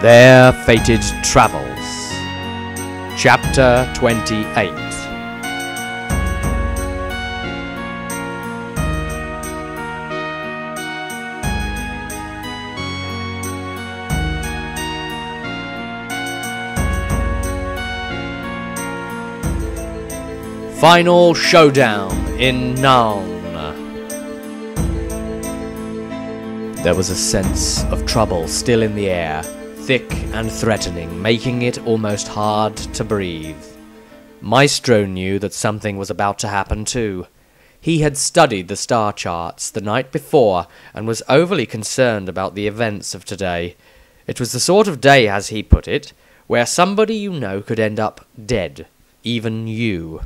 Their Fated Travels. Chapter 28. Final Showdown in Nuln. There was a sense of trouble still in the air, thick and threatening, making it almost hard to breathe. Maestro knew that something was about to happen too. He had studied the star charts the night before and was overly concerned about the events of today. It was the sort of day, as he put it, where somebody you know could end up dead, even you.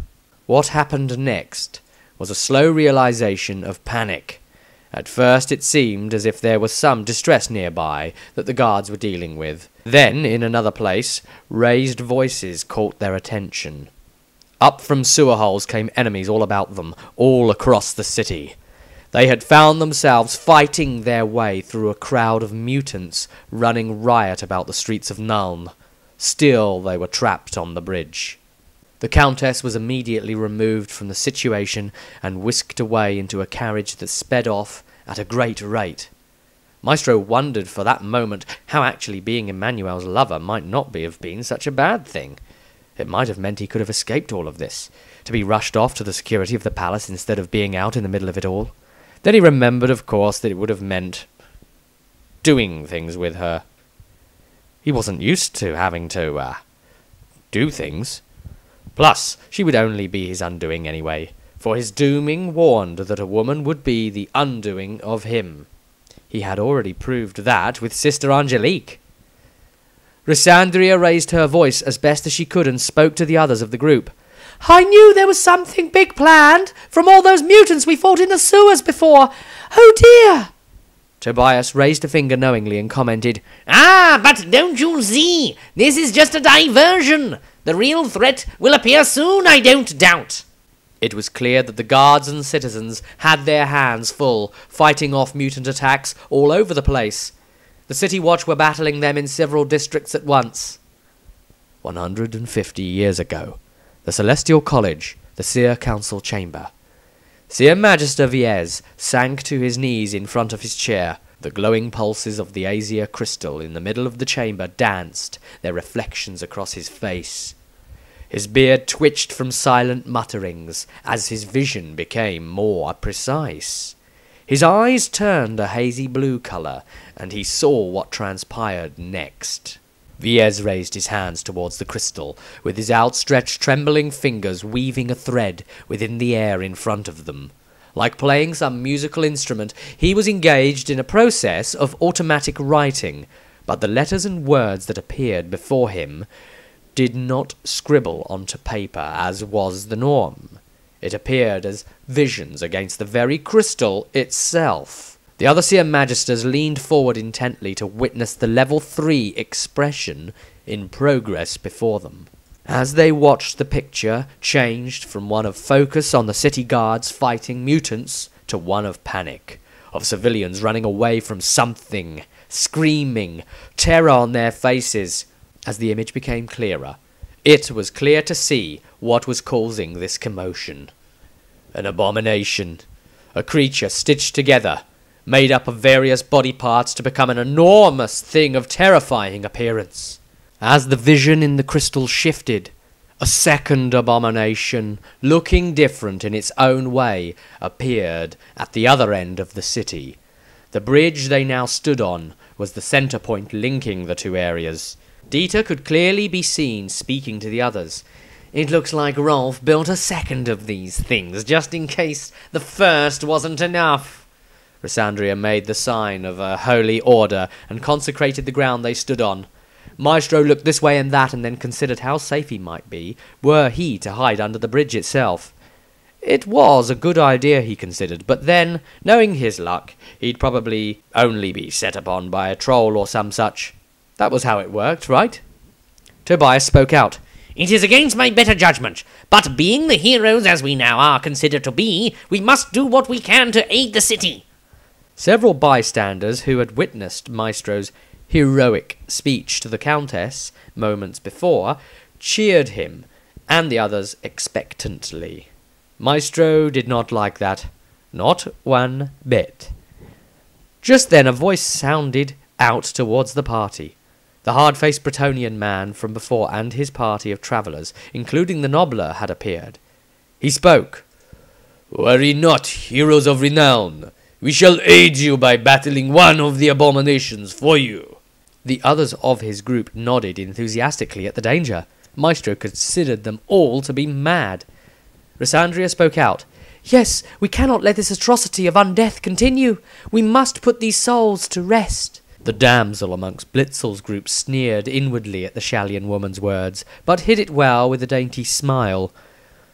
What happened next was a slow realization of panic. At first it seemed as if there was some distress nearby that the guards were dealing with. Then, in another place, raised voices caught their attention. Up from sewer holes came enemies all about them, all across the city. They had found themselves fighting their way through a crowd of mutants running riot about the streets of Nuln. Still they were trapped on the bridge. The Countess was immediately removed from the situation and whisked away into a carriage that sped off at a great rate. Maestro wondered for that moment how actually being Emmanuel's lover might not have been such a bad thing. It might have meant he could have escaped all of this, to be rushed off to the security of the palace instead of being out in the middle of it all. Then he remembered, of course, that it would have meant doing things with her. He wasn't used to having to, do things. Plus, she would only be his undoing anyway, for his dooming warned that a woman would be the undoing of him. He had already proved that with Sister Angelique. Rysandria raised her voice as best as she could and spoke to the others of the group. "I knew there was something big planned, from all those mutants we fought in the sewers before. Oh dear!" Tobias raised a finger knowingly and commented, "Ah, but don't you see? This is just a diversion. The real threat will appear soon, I don't doubt." It was clear that the guards and citizens had their hands full, fighting off mutant attacks all over the place. The City Watch were battling them in several districts at once. 150 years ago, the Celestial College, the Seer Council Chamber. Seer Magister Viez sank to his knees in front of his chair. The glowing pulses of the azure crystal in the middle of the chamber danced, their reflections across his face. His beard twitched from silent mutterings as his vision became more precise. His eyes turned a hazy blue colour, and he saw what transpired next. Viez raised his hands towards the crystal, with his outstretched trembling fingers weaving a thread within the air in front of them. Like playing some musical instrument, he was engaged in a process of automatic writing, but the letters and words that appeared before him did not scribble onto paper as was the norm. It appeared as visions against the very crystal itself. The other Seer Magisters leaned forward intently to witness the level 3 expression in progress before them. As they watched, the picture changed from one of focus on the city guards fighting mutants to one of panic, of civilians running away from something, screaming, terror on their faces. As the image became clearer, it was clear to see what was causing this commotion. An abomination, a creature stitched together, made up of various body parts to become an enormous thing of terrifying appearance. As the vision in the crystal shifted, a second abomination, looking different in its own way, appeared at the other end of the city. The bridge they now stood on was the centre point linking the two areas. Dieter could clearly be seen speaking to the others. "It looks like Rolf built a second of these things, just in case the first wasn't enough." Rysandria made the sign of a holy order and consecrated the ground they stood on. Maestro looked this way and that and then considered how safe he might be were he to hide under the bridge itself. It was a good idea, he considered, but then, knowing his luck, he'd probably only be set upon by a troll or some such. That was how it worked, right? Tobias spoke out. "It is against my better judgment, but being the heroes as we now are considered to be, we must do what we can to aid the city." Several bystanders who had witnessed Maestro's heroic speech to the Countess moments before, cheered him and the others expectantly. Maestro did not like that, not one bit. Just then a voice sounded out towards the party. The hard-faced Bretonnian man from before and his party of travellers, including the Nobbler, had appeared. He spoke. "Worry not, heroes of renown. We shall aid you by battling one of the abominations for you." The others of his group nodded enthusiastically at the danger. Maestro considered them all to be mad. Rysandria spoke out. "Yes, we cannot let this atrocity of undeath continue. We must put these souls to rest." The damsel amongst Blitzel's group sneered inwardly at the Shallian woman's words, but hid it well with a dainty smile.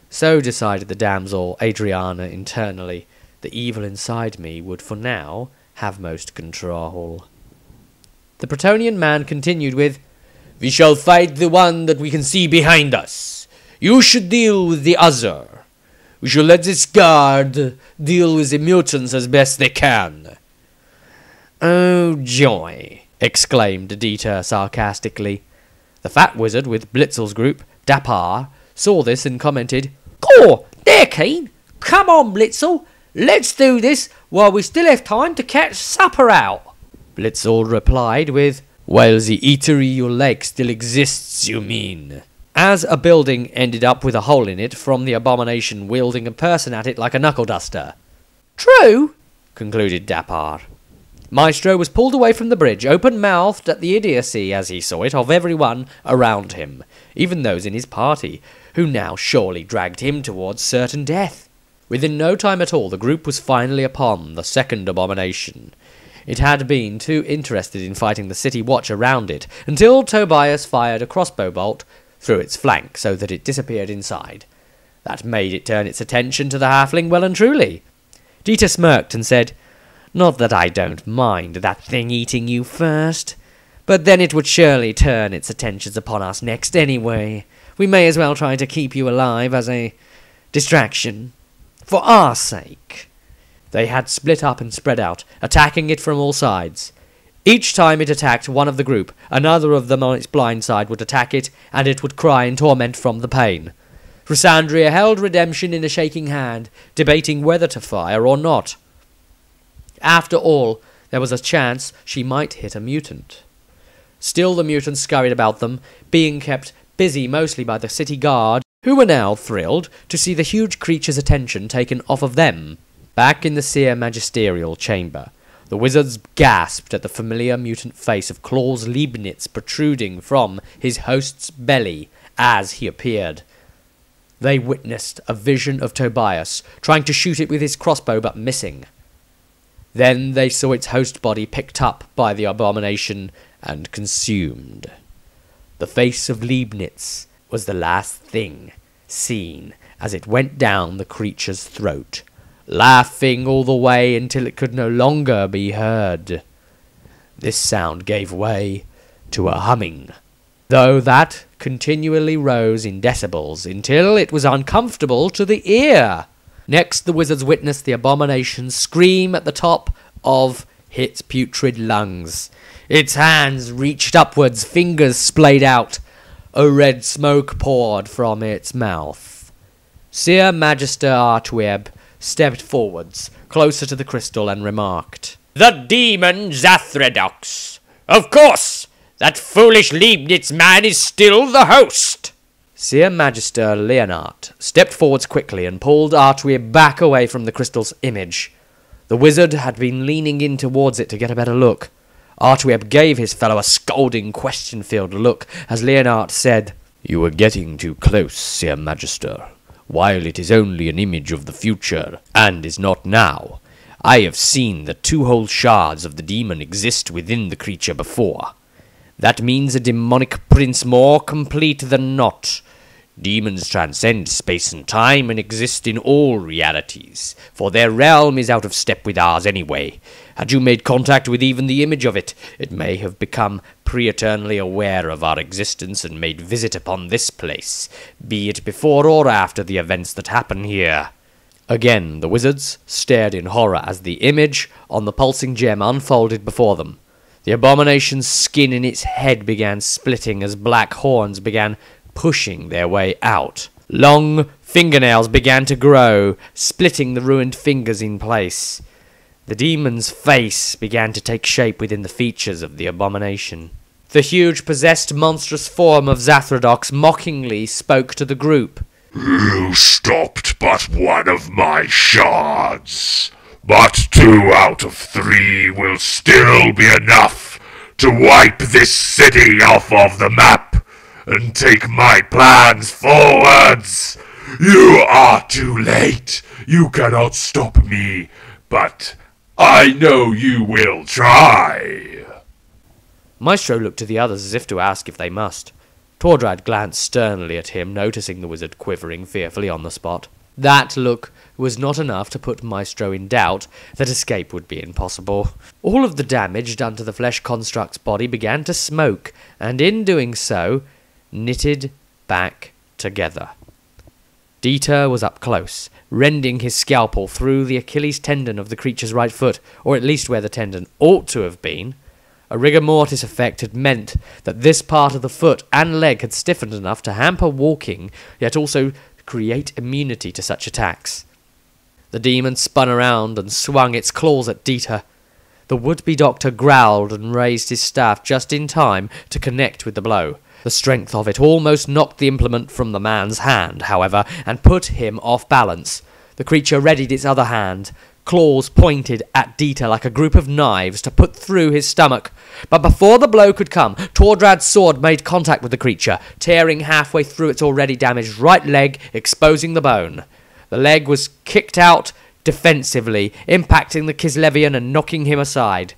So decided the damsel Adriana internally. The evil inside me would for now have most control. The Bretonnian man continued with, "We shall fight the one that we can see behind us. You should deal with the other. We shall let this guard deal with the mutants as best they can." "Oh, joy!" exclaimed Dieter sarcastically. The fat wizard with Blitzel's group, Dapar, saw this and commented, "Gaw, they're keen. Come on, Blitzel. Let's do this while we still have time to catch supper out." Blitzel replied with, "While the eatery you like still exists, you mean?" As a building ended up with a hole in it from the abomination wielding a person at it like a knuckle-duster. "True," concluded Dapar. Maestro was pulled away from the bridge, open-mouthed at the idiocy, as he saw it, of everyone around him, even those in his party, who now surely dragged him towards certain death. Within no time at all, the group was finally upon the second abomination. It had been too interested in fighting the city watch around it, until Tobias fired a crossbow bolt through its flank, so that it disappeared inside. That made it turn its attention to the halfling well and truly. Dieter smirked and said, "Not that I don't mind that thing eating you first, but then it would surely turn its attentions upon us next anyway. We may as well try to keep you alive as a distraction. For our sake." They had split up and spread out, attacking it from all sides. Each time it attacked one of the group, another of them on its blind side would attack it, and it would cry in torment from the pain. Rysandria held redemption in a shaking hand, debating whether to fire or not. After all, there was a chance she might hit a mutant. Still the mutants scurried about them, being kept busy mostly by the city guard, who were now thrilled to see the huge creature's attention taken off of them. Back in the Seer Magisterial chamber, the wizards gasped at the familiar mutant face of Klaus Leibniz protruding from his host's belly as he appeared. They witnessed a vision of Tobias, trying to shoot it with his crossbow but missing. Then they saw its host body picked up by the abomination and consumed. The face of Leibniz was the last thing seen as it went down the creature's throat, laughing all the way until it could no longer be heard. This sound gave way to a humming, though that continually rose in decibels until it was uncomfortable to the ear. Next, the wizards witnessed the abomination scream at the top of its putrid lungs. Its hands reached upwards, fingers splayed out. A red smoke poured from its mouth. Seer Magister Artweb stepped forwards, closer to the crystal, and remarked, "The demon Zathredox! Of course! That foolish Leibniz man is still the host!" Seer Magister Leonard stepped forwards quickly and pulled Artweb back away from the crystal's image. The wizard had been leaning in towards it to get a better look. Artweb gave his fellow a scolding, question-filled look as Leonard said, "You are getting too close, Seer Magister. While it is only an image of the future, and is not now, I have seen that 2 whole shards of the demon exist within the creature before. That means a demonic prince more complete than not. Demons transcend space and time and exist in all realities, for their realm is out of step with ours anyway. Had you made contact with even the image of it, it may have become pre-eternally aware of our existence and made visit upon this place, be it before or after the events that happen here." Again, the wizards stared in horror as the image on the pulsing gem unfolded before them. The abomination's skin in its head began splitting as black horns began pushing their way out. Long fingernails began to grow, splitting the ruined fingers in place. The demon's face began to take shape within the features of the abomination. The huge, possessed, monstrous form of Zathrodox mockingly spoke to the group. You stopped but one of my shards, but 2 out of 3 will still be enough to wipe this city off of the map and take my plans forwards. You are too late. You cannot stop me, but I know you will try. Maestro looked to the others as if to ask if they must. Tordrad glanced sternly at him, noticing the wizard quivering fearfully on the spot. That look was not enough to put Maestro in doubt that escape would be impossible. All of the damage done to the flesh construct's body began to smoke, and in doing so, knitted back together. Dieter was up close, rending his scalpel through the Achilles tendon of the creature's right foot, or at least where the tendon ought to have been. A rigor mortis effect had meant that this part of the foot and leg had stiffened enough to hamper walking, yet also create immunity to such attacks. The demon spun around and swung its claws at Dieter. The would-be doctor growled and raised his staff just in time to connect with the blow. The strength of it almost knocked the implement from the man's hand, however, and put him off balance. The creature readied its other hand, claws pointed at Dieter like a group of knives to put through his stomach. But before the blow could come, Tordrad's sword made contact with the creature, tearing halfway through its already damaged right leg, exposing the bone. The leg was kicked out defensively, impacting the Kislevian and knocking him aside.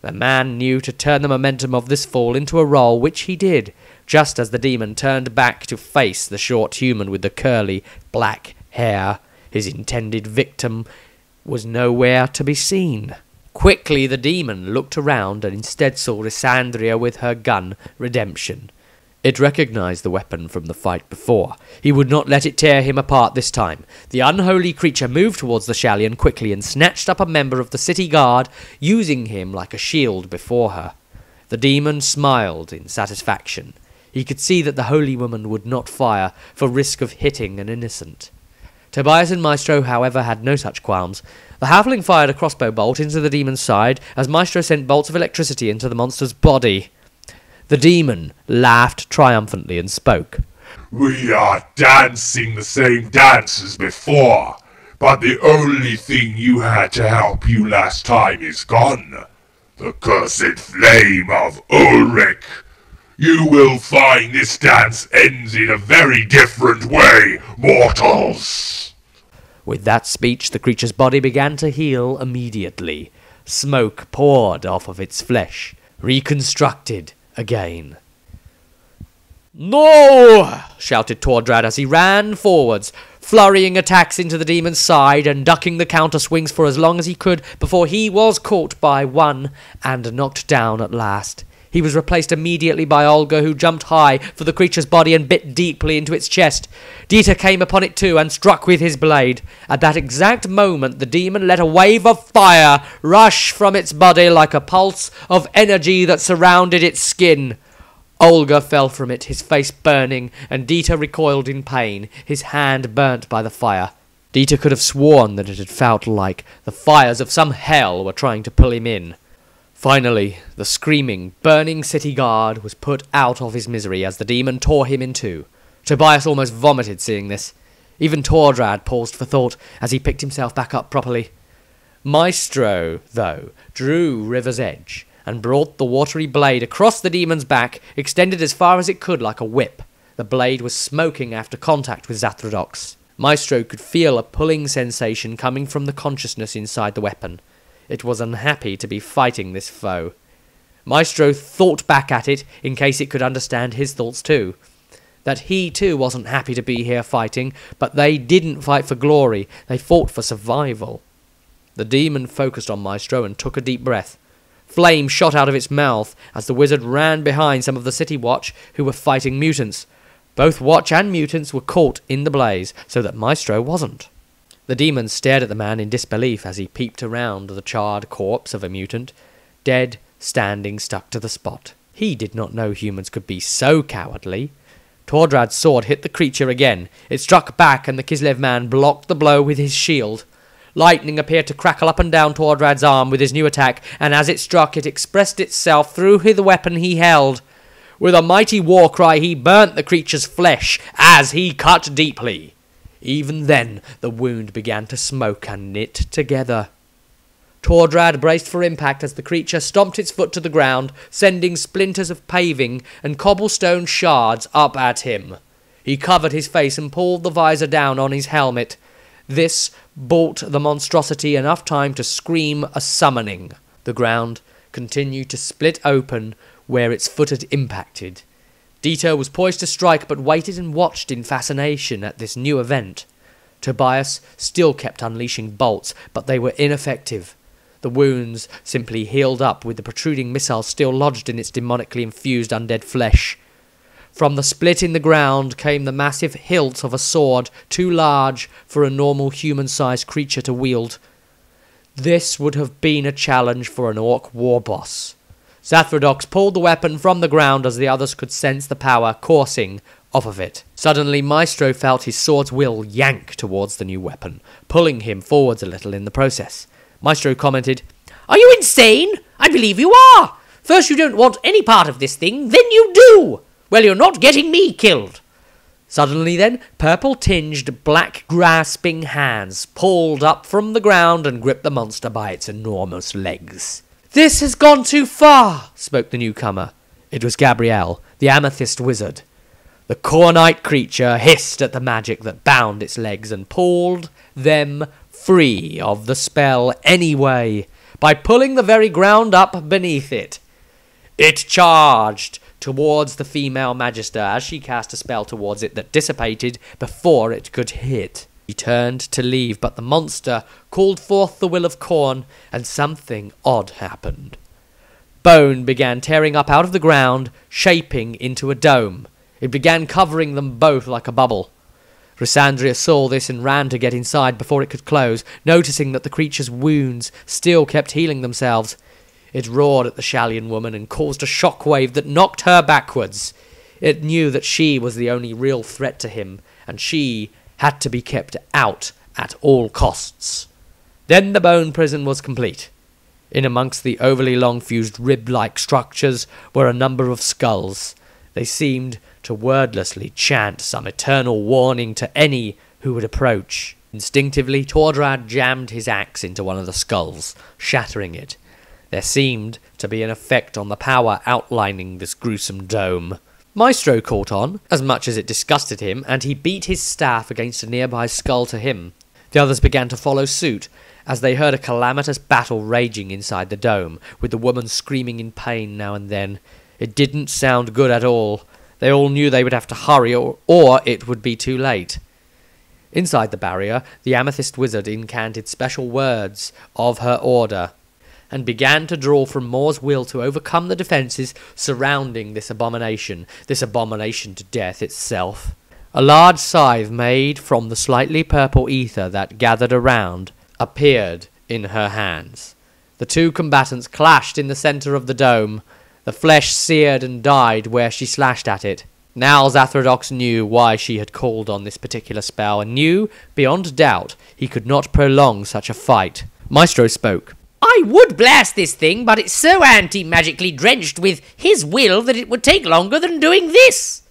The man knew to turn the momentum of this fall into a roll, which he did, just as the demon turned back to face the short human with the curly, black hair. His intended victim was nowhere to be seen. Quickly the demon looked around and instead saw Lysandria with her gun, Redemption. It recognized the weapon from the fight before. He would not let it tear him apart this time. The unholy creature moved towards the Shallion quickly and snatched up a member of the city guard, using him like a shield before her. The demon smiled in satisfaction. He could see that the holy woman would not fire, for risk of hitting an innocent. Tobias and Maestro, however, had no such qualms. The halfling fired a crossbow bolt into the demon's side, as Maestro sent bolts of electricity into the monster's body. The demon laughed triumphantly and spoke. We are dancing the same dance as before, but the only thing you had to help you last time is gone. The cursed flame of Ulrich. You will find this dance ends in a very different way, mortals. With that speech, the creature's body began to heal immediately. Smoke poured off of its flesh, reconstructed again. "No!" shouted Tordrad as he ran forwards, flurrying attacks into the demon's side and ducking the counter-swings for as long as he could before he was caught by one and knocked down at last. He was replaced immediately by Olga, who jumped high for the creature's body and bit deeply into its chest. Dieter came upon it too and struck with his blade. At that exact moment, the demon let a wave of fire rush from its body like a pulse of energy that surrounded its skin. Olga fell from it, his face burning, and Dieter recoiled in pain, his hand burnt by the fire. Dieter could have sworn that it had felt like the fires of some hell were trying to pull him in. Finally, the screaming, burning city guard was put out of his misery as the demon tore him in two. Tobias almost vomited seeing this. Even Tordrad paused for thought as he picked himself back up properly. Maestro, though, drew River's Edge and brought the watery blade across the demon's back, extended as far as it could like a whip. The blade was smoking after contact with Zathrodox. Maestro could feel a pulling sensation coming from the consciousness inside the weapon. It was unhappy to be fighting this foe. Maestro thought back at it, in case it could understand his thoughts too. That he too wasn't happy to be here fighting, but they didn't fight for glory, they fought for survival. The demon focused on Maestro and took a deep breath. Flame shot out of its mouth as the wizard ran behind some of the city watch who were fighting mutants. Both watch and mutants were caught in the blaze, so that Maestro wasn't. The demon stared at the man in disbelief as he peeped around the charred corpse of a mutant, dead, standing stuck to the spot. He did not know humans could be so cowardly. Tordrad's sword hit the creature again. It struck back, and the Kislev man blocked the blow with his shield. Lightning appeared to crackle up and down Tordrad's arm with his new attack, and as it struck, it expressed itself through the weapon he held. With a mighty war cry, he burnt the creature's flesh as he cut deeply. Even then, the wound began to smoke and knit together. Tordrad braced for impact as the creature stomped its foot to the ground, sending splinters of paving and cobblestone shards up at him. He covered his face and pulled the visor down on his helmet. This bought the monstrosity enough time to scream a summoning. The ground continued to split open where its foot had impacted. Dito was poised to strike, but waited and watched in fascination at this new event. Tobias still kept unleashing bolts, but they were ineffective. The wounds simply healed up, with the protruding missiles still lodged in its demonically infused undead flesh. From the split in the ground came the massive hilt of a sword, too large for a normal human-sized creature to wield. This would have been a challenge for an orc war boss. Zathrodox pulled the weapon from the ground as the others could sense the power coursing off of it. Suddenly, Maestro felt his sword's will yank towards the new weapon, pulling him forwards a little in the process. Maestro commented, "Are you insane? I believe you are. First you don't want any part of this thing, then you do. Well, you're not getting me killed." Suddenly then, purple-tinged, black-grasping hands pulled up from the ground and gripped the monster by its enormous legs. "This has gone too far," spoke the newcomer. It was Gabrielle, the amethyst wizard. The cornite creature hissed at the magic that bound its legs and pulled them free of the spell anyway, by pulling the very ground up beneath it. It charged towards the female magister as she cast a spell towards it that dissipated before it could hit. He turned to leave, but the monster called forth the will of Khorne, and something odd happened. Bone began tearing up out of the ground, shaping into a dome. It began covering them both like a bubble. Rysandria saw this and ran to get inside before it could close, noticing that the creature's wounds still kept healing themselves. It roared at the Shallian woman and caused a shockwave that knocked her backwards. It knew that she was the only real threat to him, and she had to be kept out at all costs. Then the bone prison was complete. In amongst the overly long-fused rib-like structures were a number of skulls. They seemed to wordlessly chant some eternal warning to any who would approach. Instinctively, Tordrad jammed his axe into one of the skulls, shattering it. There seemed to be an effect on the power outlining this gruesome dome. Maestro caught on, as much as it disgusted him, and he beat his staff against a nearby skull to him. The others began to follow suit, as they heard a calamitous battle raging inside the dome, with the woman screaming in pain now and then. It didn't sound good at all. They all knew they would have to hurry, or it would be too late. Inside the barrier, the amethyst wizard incanted special words of her order, and began to draw from Mor's will to overcome the defences surrounding this abomination to death itself. A large scythe made from the slightly purple ether that gathered around appeared in her hands. The two combatants clashed in the centre of the dome. The flesh seared and died where she slashed at it. Now Zathrodox knew why she had called on this particular spell, and knew, beyond doubt, he could not prolong such a fight. Maestro spoke. "I would blast this thing, but it's so anti-magically drenched with his will that it would take longer than doing this."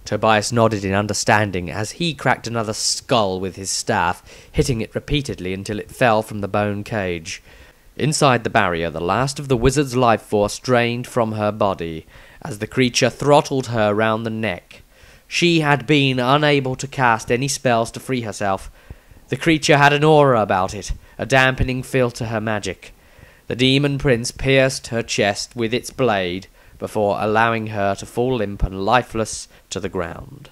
Tobias nodded in understanding as he cracked another skull with his staff, hitting it repeatedly until it fell from the bone cage. Inside the barrier, the last of the wizard's life force drained from her body as the creature throttled her round the neck. She had been unable to cast any spells to free herself. The creature had an aura about it, a dampening feel to her magic. The demon prince pierced her chest with its blade before allowing her to fall limp and lifeless to the ground.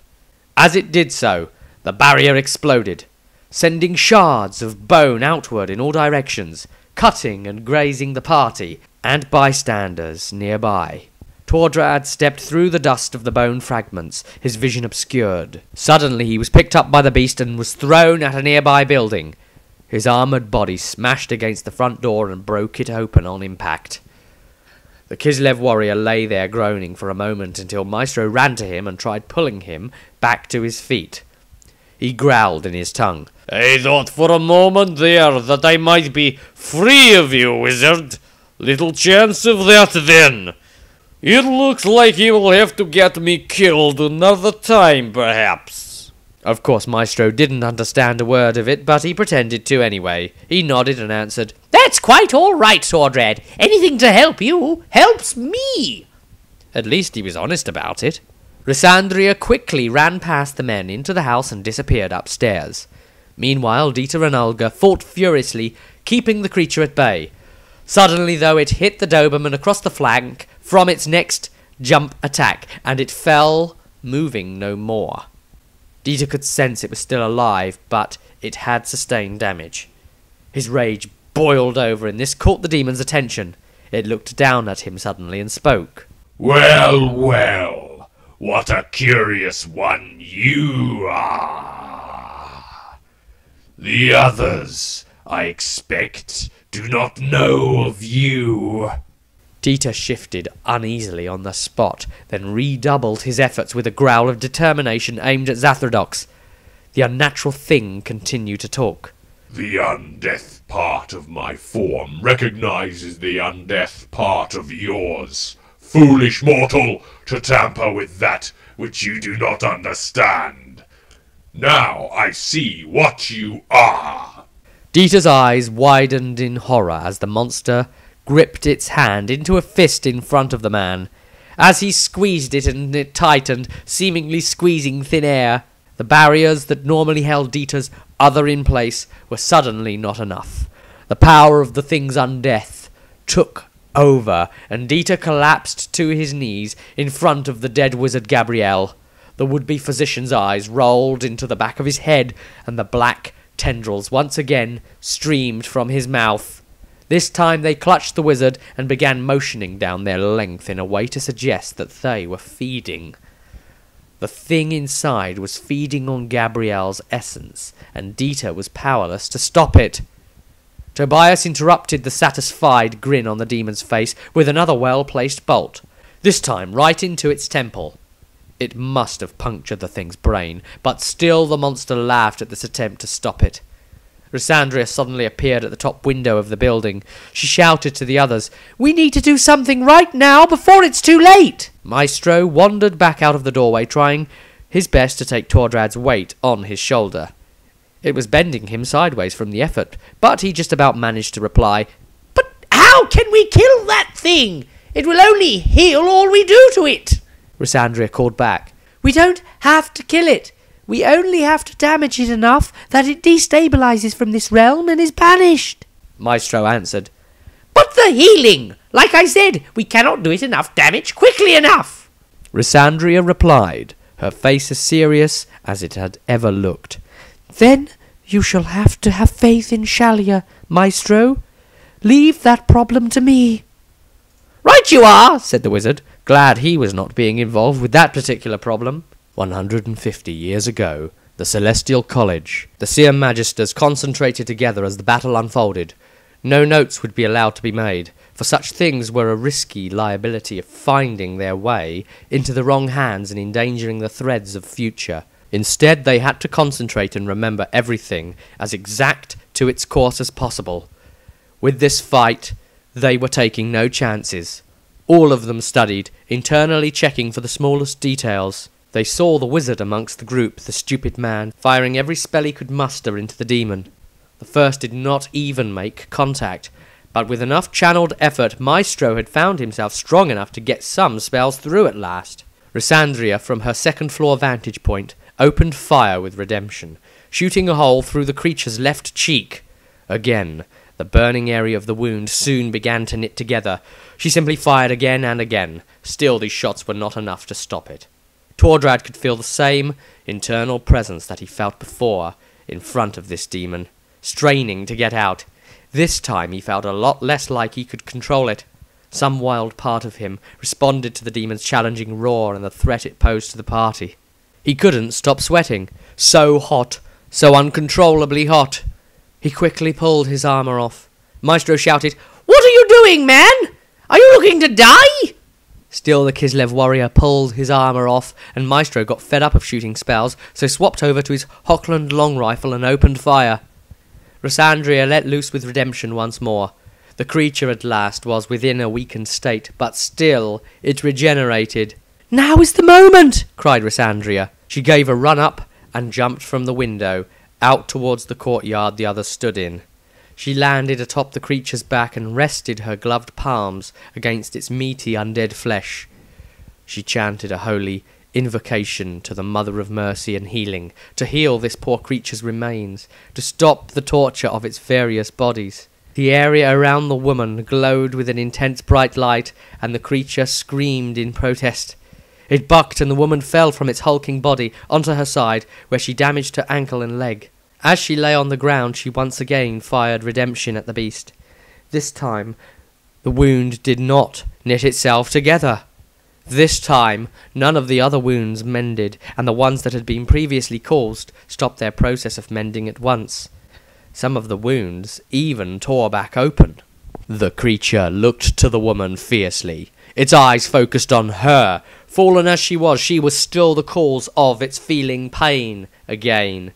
As it did so, the barrier exploded, sending shards of bone outward in all directions, cutting and grazing the party and bystanders nearby. Tordrad stepped through the dust of the bone fragments, his vision obscured. Suddenly he was picked up by the beast and was thrown at a nearby building. His armoured body smashed against the front door and broke it open on impact. The Kislev warrior lay there groaning for a moment until Maestro ran to him and tried pulling him back to his feet. He growled in his tongue. I thought for a moment there that I might be free of you, wizard. Little chance of that then. It looks like you will have to get me killed another time, perhaps. Of course, Maestro didn't understand a word of it, but he pretended to anyway. He nodded and answered, That's quite all right, Swordred. Anything to help you helps me. At least he was honest about it. Rysandria quickly ran past the men into the house and disappeared upstairs. Meanwhile, Dieter and Olga fought furiously, keeping the creature at bay. Suddenly, though, it hit the Doberman across the flank from its next jump attack, and it fell, moving no more. Dieter could sense it was still alive, but it had sustained damage. His rage boiled over, and this caught the demon's attention. It looked down at him suddenly and spoke. Well, well, what a curious one you are. The others, I expect, do not know of you. Dieter shifted uneasily on the spot, then redoubled his efforts with a growl of determination aimed at Zathrodox. The unnatural thing continued to talk. The undeath part of my form recognizes the undeath part of yours. Foolish mortal, to tamper with that which you do not understand. Now I see what you are. Dieter's eyes widened in horror as the monster gripped its hand into a fist in front of the man. As he squeezed it and it tightened, seemingly squeezing thin air, the barriers that normally held Dieter's other in place were suddenly not enough. The power of the thing's undeath took over, and Dieter collapsed to his knees in front of the dead wizard Gabrielle. The would-be physician's eyes rolled into the back of his head, and the black tendrils once again streamed from his mouth. This time they clutched the wizard and began motioning down their length in a way to suggest that they were feeding. The thing inside was feeding on Gabrielle's essence, and Dieter was powerless to stop it. Tobias interrupted the satisfied grin on the demon's face with another well-placed bolt, this time right into its temple. It must have punctured the thing's brain, but still the monster laughed at this attempt to stop it. Rysandria suddenly appeared at the top window of the building. She shouted to the others, "We need to do something right now before it's too late!" Maestro wandered back out of the doorway, trying his best to take Tordrad's weight on his shoulder. It was bending him sideways from the effort, but he just about managed to reply, "But how can we kill that thing? It will only heal all we do to it." Rysandria called back. "We don't have to kill it. We only have to damage it enough that it destabilizes from this realm and is banished." Maestro answered, "But the healing! Like I said, we cannot do it enough damage quickly enough." Rysandria replied, her face as serious as it had ever looked. "Then you shall have to have faith in Shalia, Maestro. Leave that problem to me." "Right you are," said the wizard, glad he was not being involved with that particular problem. 150 years ago, the Celestial College, the Seer Magisters concentrated together as the battle unfolded. No notes would be allowed to be made, for such things were a risky liability of finding their way into the wrong hands and endangering the threads of future. Instead, they had to concentrate and remember everything as exact to its course as possible. With this fight, they were taking no chances. All of them studied, internally checking for the smallest details. They saw the wizard amongst the group, the stupid man, firing every spell he could muster into the demon. The first did not even make contact, but with enough channeled effort, Maestro had found himself strong enough to get some spells through at last. Rysandria, from her second-floor vantage point, opened fire with redemption, shooting a hole through the creature's left cheek. Again, the burning area of the wound soon began to knit together. She simply fired again and again. Still, these shots were not enough to stop it. Tordrad could feel the same internal presence that he felt before in front of this demon, straining to get out. This time he felt a lot less like he could control it. Some wild part of him responded to the demon's challenging roar and the threat it posed to the party. He couldn't stop sweating. So hot, so uncontrollably hot. He quickly pulled his armour off. Maestro shouted, "What are you doing, man? Are you looking to die? Still the Kislev warrior pulled his armour off, and Maestro got fed up of shooting spells, so swapped over to his Hochland long rifle and opened fire. Rysandria let loose with redemption once more. The creature at last was within a weakened state, but still it regenerated. "Now is the moment!" cried Rysandria. She gave a run up and jumped from the window, out towards the courtyard the others stood in. She landed atop the creature's back and rested her gloved palms against its meaty undead flesh. She chanted a holy invocation to the Mother of Mercy and Healing, to heal this poor creature's remains, to stop the torture of its various bodies. The area around the woman glowed with an intense bright light, and the creature screamed in protest. It bucked, and the woman fell from its hulking body onto her side, where she damaged her ankle and leg. As she lay on the ground, she once again fired redemption at the beast. This time, the wound did not knit itself together. This time, none of the other wounds mended, and the ones that had been previously caused stopped their process of mending at once. Some of the wounds even tore back open. The creature looked to the woman fiercely. Its eyes focused on her. Fallen as she was still the cause of its feeling pain again.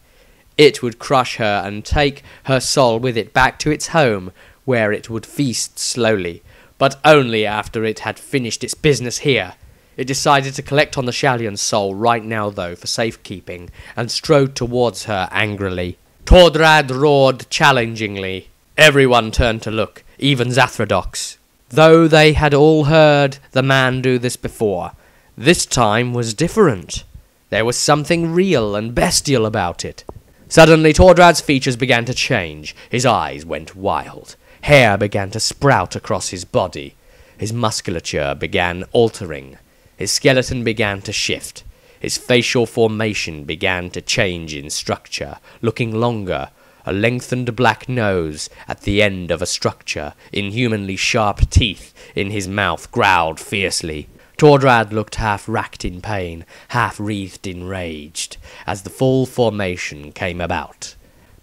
It would crush her and take her soul with it back to its home, where it would feast slowly, but only after it had finished its business here. It decided to collect on the Shallion's soul right now, though, for safekeeping, and strode towards her angrily. Tordrad roared challengingly. Everyone turned to look, even Zathradox. Though they had all heard the man do this before, this time was different. There was something real and bestial about it. Suddenly Tordrad's features began to change. His eyes went wild. Hair began to sprout across his body. His musculature began altering. His skeleton began to shift. His facial formation began to change in structure, looking longer, a lengthened black nose at the end of a structure, inhumanly sharp teeth in his mouth growled fiercely. Tordrad looked half racked in pain, half wreathed in rage, as the full formation came about.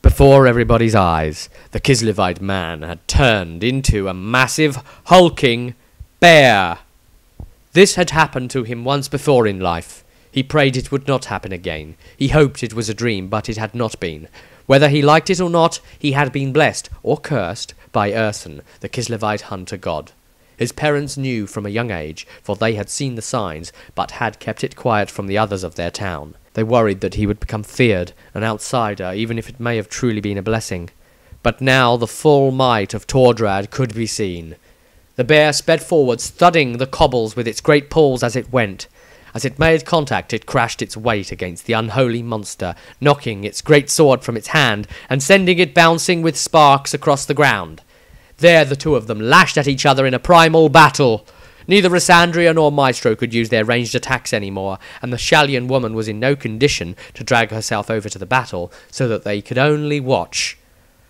Before everybody's eyes, the Kislevite man had turned into a massive, hulking bear. This had happened to him once before in life. He prayed it would not happen again. He hoped it was a dream, but it had not been. Whether he liked it or not, he had been blessed, or cursed, by Urson, the Kislevite hunter god. His parents knew from a young age, for they had seen the signs, but had kept it quiet from the others of their town. They worried that he would become feared, an outsider, even if it may have truly been a blessing. But now the full might of Tordrad could be seen. The bear sped forwards, thudding the cobbles with its great paws as it went. As it made contact, it crashed its weight against the unholy monster, knocking its great sword from its hand, and sending it bouncing with sparks across the ground. There the two of them lashed at each other in a primal battle. Neither Rysandria nor Maestro could use their ranged attacks anymore, and the Shallion woman was in no condition to drag herself over to the battle, so that they could only watch.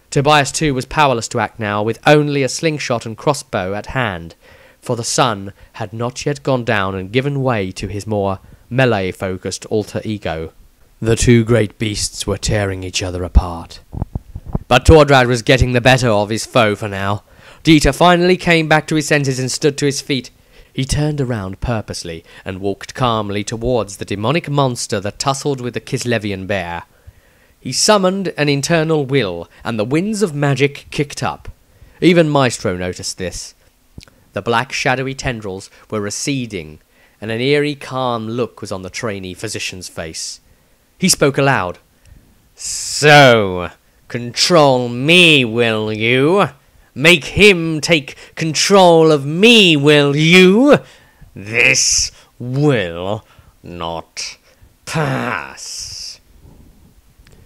Tobias too was powerless to act now, with only a slingshot and crossbow at hand, for the sun had not yet gone down and given way to his more melee-focused alter ego. The two great beasts were tearing each other apart. But Tordrad was getting the better of his foe for now. Dieter finally came back to his senses and stood to his feet. He turned around purposely and walked calmly towards the demonic monster that tussled with the Kislevian bear. He summoned an internal will, and the winds of magic kicked up. Even Maestro noticed this. The black shadowy tendrils were receding, and an eerie calm look was on the trainee physician's face. He spoke aloud. "So, control me, will you? Make him take control of me, will you? This will not pass."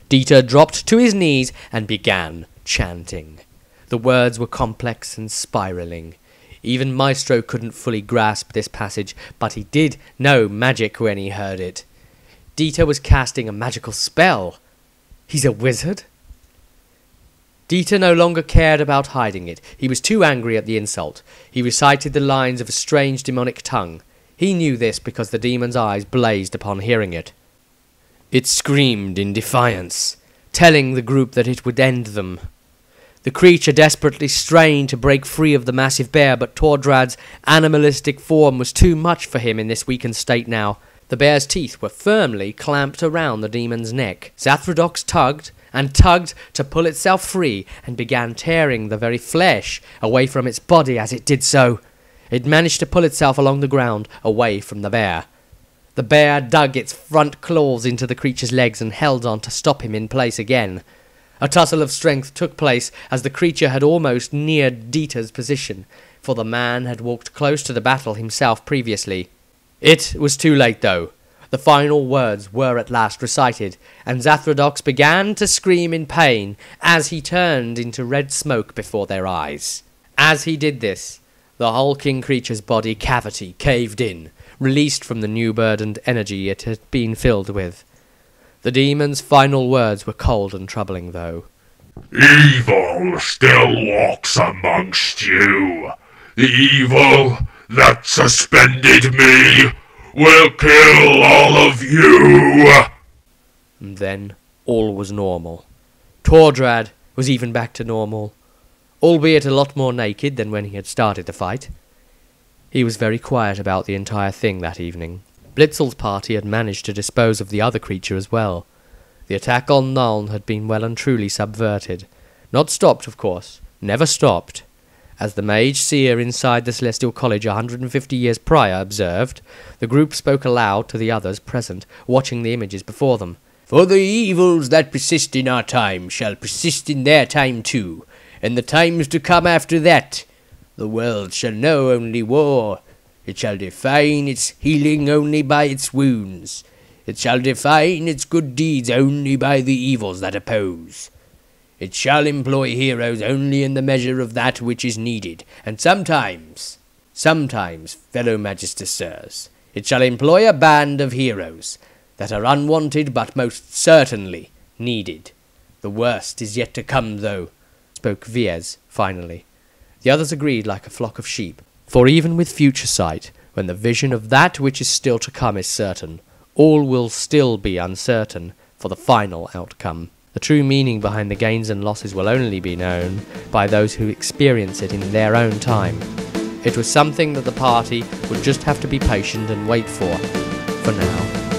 Dieter dropped to his knees and began chanting. The words were complex and spiraling. Even Maestro couldn't fully grasp this passage, but he did know magic when he heard it. Dieter was casting a magical spell. He's a wizard? Dieter no longer cared about hiding it. He was too angry at the insult. He recited the lines of a strange demonic tongue. He knew this because the demon's eyes blazed upon hearing it. It screamed in defiance, telling the group that it would end them. The creature desperately strained to break free of the massive bear, but Tordrad's animalistic form was too much for him in this weakened state now. The bear's teeth were firmly clamped around the demon's neck. Zathrodox tugged and tugged to pull itself free and began tearing the very flesh away from its body as it did so. It managed to pull itself along the ground, away from the bear. The bear dug its front claws into the creature's legs and held on to stop him in place again. A tussle of strength took place as the creature had almost neared Dieter's position, for the man had walked close to the battle himself previously. It was too late, though. The final words were at last recited, and Zathrodox began to scream in pain as he turned into red smoke before their eyes. As he did this, the hulking creature's body cavity caved in, released from the new burdened energy it had been filled with. The demon's final words were cold and troubling, though. Evil still walks amongst you. The evil that suspended me will kill all of you. And then all was normal. Tordrad was even back to normal, albeit a lot more naked than when he had started the fight. He was very quiet about the entire thing that evening. Blitzel's party had managed to dispose of the other creature as well. The attack on Nuln had been well and truly subverted. Not stopped, of course. Never stopped. As the mage seer inside the Celestial College 150 years prior observed, the group spoke aloud to the others present, watching the images before them. For the evils that persist in our time shall persist in their time too, and the times to come after that. The world shall know only war. It shall define its healing only by its wounds. It shall define its good deeds only by the evils that oppose. It shall employ heroes only in the measure of that which is needed, and sometimes, fellow Magister Sirs, it shall employ a band of heroes that are unwanted but most certainly needed. The worst is yet to come, though, spoke Viez finally. The others agreed like a flock of sheep, for even with future sight, when the vision of that which is still to come is certain, all will still be uncertain for the final outcome. The true meaning behind the gains and losses will only be known by those who experience it in their own time. It was something that the party would just have to be patient and wait for now.